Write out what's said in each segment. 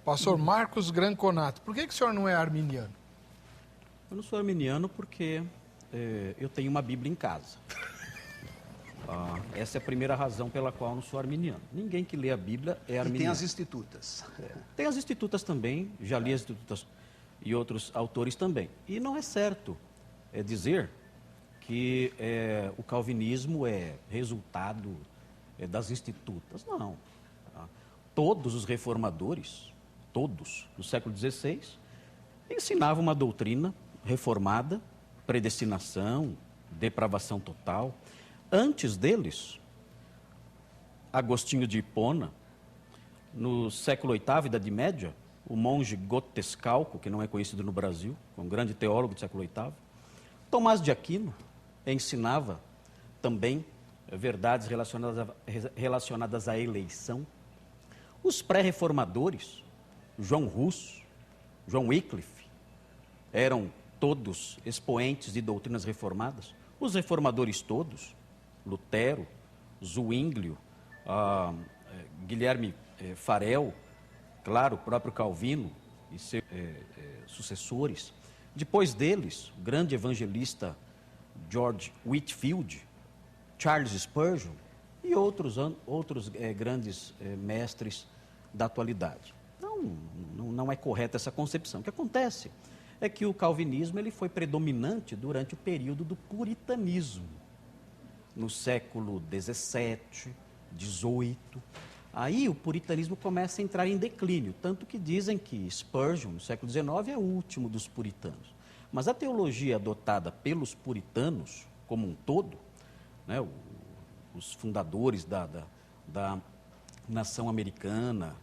Pastor Marcos Granconato, por que o senhor não é arminiano? Eu não sou arminiano porque eu tenho uma Bíblia em casa. Essa é a primeira razão pela qual eu não sou arminiano. Ninguém que lê a Bíblia é arminiano. E tem as institutas. Tem as institutas também, já li as institutas e outros autores também. E não é certo dizer que o calvinismo é resultado das institutas. Não. Todos os reformadores, todos, no século XVI, ensinavam uma doutrina reformada, predestinação, depravação total. Antes deles, Agostinho de Hipona, no século VIII, Idade Média, o monge Gotescalco, que não é conhecido no Brasil, um grande teólogo do século VIII, Tomás de Aquino ensinava também verdades relacionadas à eleição. Os pré-reformadores, João Hus, João Wycliffe, eram todos expoentes de doutrinas reformadas. Os reformadores todos, Lutero, Zwinglio, Guilherme Farel, claro, o próprio Calvino e seus sucessores. Depois deles, o grande evangelista George Whitefield, Charles Spurgeon e outros grandes mestres da atualidade. Não é correta essa concepção. O que acontece é que o calvinismo ele foi predominante durante o período do puritanismo, no século XVII, XVIII. Aí o puritanismo começa a entrar em declínio, tanto que dizem que Spurgeon, no século XIX, é o último dos puritanos. Mas a teologia adotada pelos puritanos, como um todo, né, os fundadores da nação americana,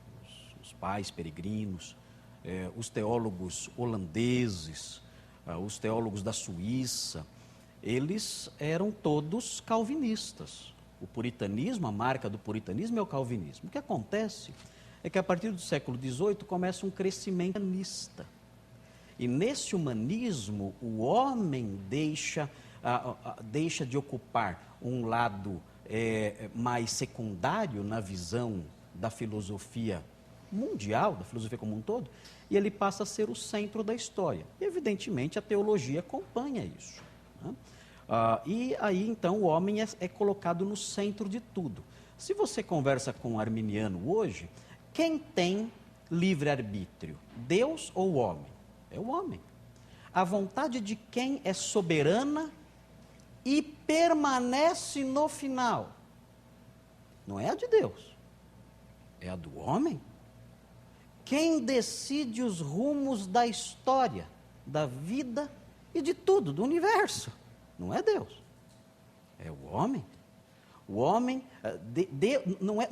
os pais peregrinos, os teólogos holandeses, os teólogos da Suíça, eles eram todos calvinistas. O puritanismo, a marca do puritanismo é o calvinismo. O que acontece é que a partir do século XVIII começa um crescimento humanista. E nesse humanismo o homem deixa de ocupar um lado mais secundário na visão da filosofia mundial, da filosofia como um todo, e ele passa a ser o centro da história. E, evidentemente, a teologia acompanha isso, né? E aí, então, o homem é colocado no centro de tudo. Se você conversa com um arminiano hoje, quem tem livre-arbítrio? Deus ou o homem? É o homem. A vontade de quem é soberana e permanece no final? Não é a de Deus, é a do homem. Quem decide os rumos da história, da vida e de tudo, do universo? Não é Deus, é o homem. O homem,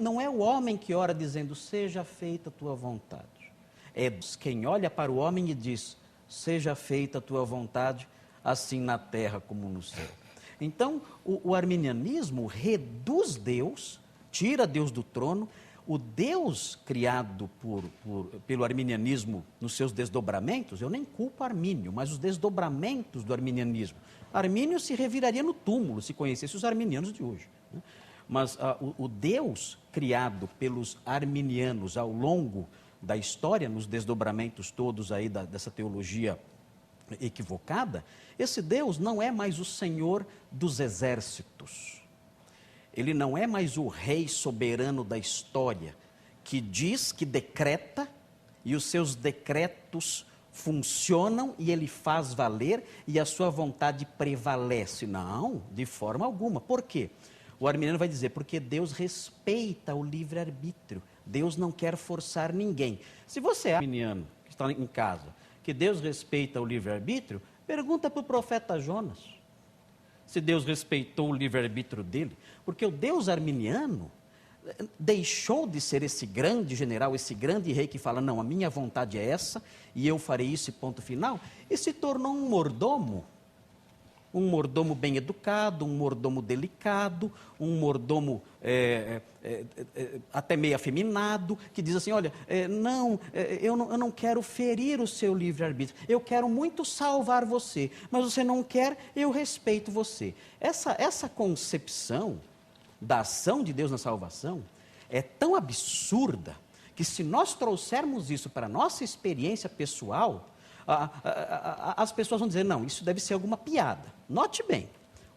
não é o homem que ora dizendo, seja feita a tua vontade. É quem olha para o homem e diz, seja feita a tua vontade, assim na terra como no céu. Então, o arminianismo reduz Deus, tira Deus do trono. O Deus criado pelo arminianismo nos seus desdobramentos, eu nem culpo Armínio, mas os desdobramentos do arminianismo. Armínio se reviraria no túmulo se conhecesse os arminianos de hoje, né? Mas o Deus criado pelos arminianos ao longo da história, nos desdobramentos todos aí dessa teologia equivocada, esse Deus não é mais o Senhor dos exércitos. Ele não é mais o rei soberano da história, que diz, que decreta, e os seus decretos funcionam e ele faz valer e a sua vontade prevalece. Não, de forma alguma. Por quê? O arminiano vai dizer, porque Deus respeita o livre-arbítrio. Deus não quer forçar ninguém. Se você é arminiano, que está em casa, que Deus respeita o livre-arbítrio, pergunta para o profeta Jonas se Deus respeitou o livre-arbítrio dele. Porque o Deus arminiano deixou de ser esse grande general, esse grande rei que fala, não, a minha vontade é essa, e eu farei isso e ponto final, e se tornou um mordomo bem educado, um mordomo delicado, um mordomo até meio afeminado, que diz assim, olha, eu não quero ferir o seu livre-arbítrio, eu quero muito salvar você, mas você não quer, eu respeito você. Essa concepção da ação de Deus na salvação é tão absurda que se nós trouxermos isso para a nossa experiência pessoal, as pessoas vão dizer, não, isso deve ser alguma piada. Note bem,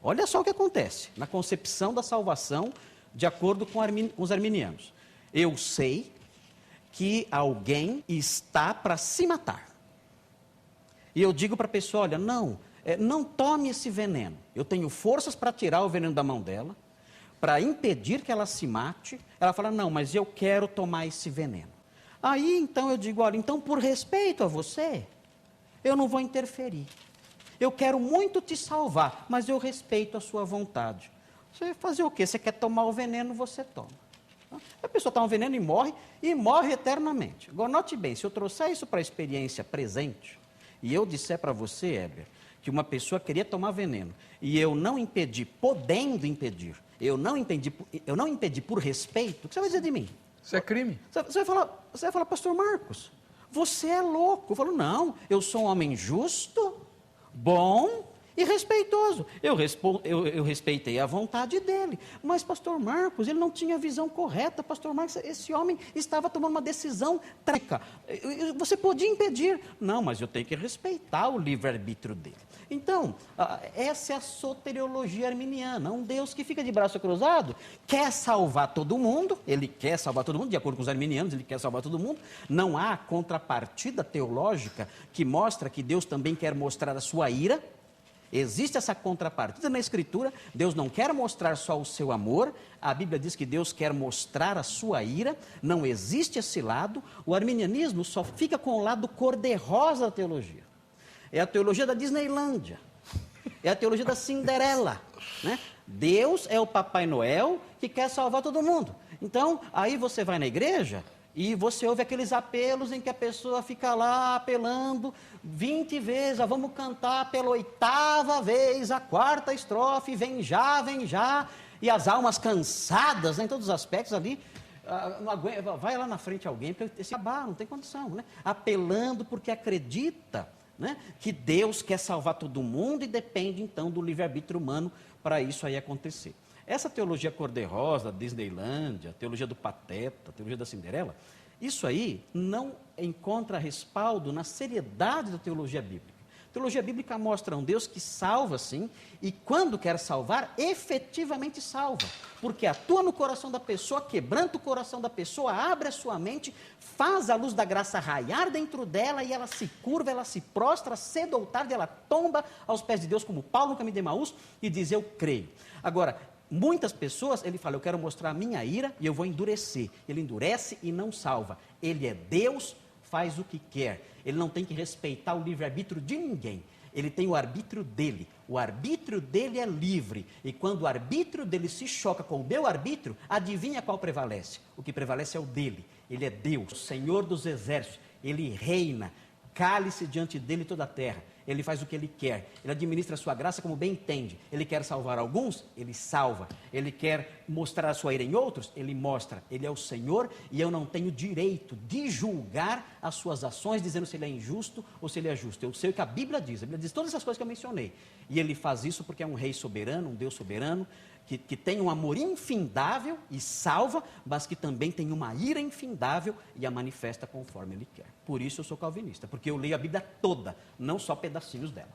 olha só o que acontece na concepção da salvação de acordo com os arminianos. Eu sei que alguém está para se matar. E eu digo para a pessoa, olha, não tome esse veneno. Eu tenho forças para tirar o veneno da mão dela, para impedir que ela se mate. Ela fala, não, mas eu quero tomar esse veneno. Aí, então, eu digo, olha, então, por respeito a você, eu não vou interferir. Eu quero muito te salvar, mas eu respeito a sua vontade. Você vai fazer o quê? Você quer tomar o veneno, você toma. A pessoa toma o veneno e morre eternamente. Agora, note bem, se eu trouxer isso para a experiência presente, e eu disser para você, Heber, que uma pessoa queria tomar veneno, e eu não impedi, podendo impedir, eu não impedi por respeito, o que você vai dizer de mim? Isso é crime. Você vai falar, pastor Marcos, você é louco. Eu falo, não, eu sou um homem justo, bom e respeitoso. Eu respeitei a vontade dele. Mas, pastor Marcos, ele não tinha a visão correta. Pastor Marcos, esse homem estava tomando uma decisão trágica. Você podia impedir. Não, mas eu tenho que respeitar o livre-arbítrio dele. Então, essa é a soteriologia arminiana. Um Deus que fica de braço cruzado, quer salvar todo mundo, ele quer salvar todo mundo, de acordo com os arminianos, ele quer salvar todo mundo. Não há contrapartida teológica que mostra que Deus também quer mostrar a sua ira. Existe essa contrapartida na Escritura. Deus não quer mostrar só o seu amor, a Bíblia diz que Deus quer mostrar a sua ira, não existe esse lado. O arminianismo só fica com o lado cor-de-rosa da teologia. É a teologia da Disneylândia, é a teologia da Cinderela, né? Deus é o Papai Noel que quer salvar todo mundo. Então, aí você vai na igreja e você ouve aqueles apelos em que a pessoa fica lá apelando 20 vezes, vamos cantar pela 8ª vez, a 4ª estrofe, vem já, e as almas cansadas, né, em todos os aspectos ali, vai lá na frente alguém, porque esse não tem condição, né? Apelando porque acredita, né, que Deus quer salvar todo mundo e depende então do livre-arbítrio humano para isso aí acontecer. Essa teologia cor-de-rosa, Disneylândia, teologia do Pateta, teologia da Cinderela, isso aí não encontra respaldo na seriedade da teologia bíblica. A teologia bíblica mostra um Deus que salva, sim, e quando quer salvar, efetivamente salva. Porque atua no coração da pessoa, quebranta o coração da pessoa, abre a sua mente, faz a luz da graça raiar dentro dela e ela se curva, ela se prostra, cedo ou tarde ela tomba aos pés de Deus, como Paulo no caminho de Emaús, e diz, eu creio. Agora, muitas pessoas, ele fala, eu quero mostrar a minha ira e eu vou endurecer. Ele endurece e não salva. Ele é Deus, faz o que quer. Ele não tem que respeitar o livre-arbítrio de ninguém. Ele tem o arbítrio dele. O arbítrio dele é livre. E quando o arbítrio dele se choca com o meu arbítrio, adivinha qual prevalece? O que prevalece é o dele. Ele é Deus, o Senhor dos exércitos. Ele reina. Cale-se diante dele toda a terra. Ele faz o que ele quer. Ele administra a sua graça como bem entende. Ele quer salvar alguns, ele salva. Ele quer mostrar a sua ira em outros, ele mostra. Ele é o Senhor e eu não tenho direito de julgar as suas ações, dizendo se ele é injusto ou se ele é justo. Eu sei o que a Bíblia diz todas essas coisas que eu mencionei. E ele faz isso porque é um rei soberano, um Deus soberano, que tem um amor infindável e salva, mas que também tem uma ira infindável e a manifesta conforme ele quer. Por isso eu sou calvinista, porque eu leio a Bíblia toda, não só pedacinhos dela.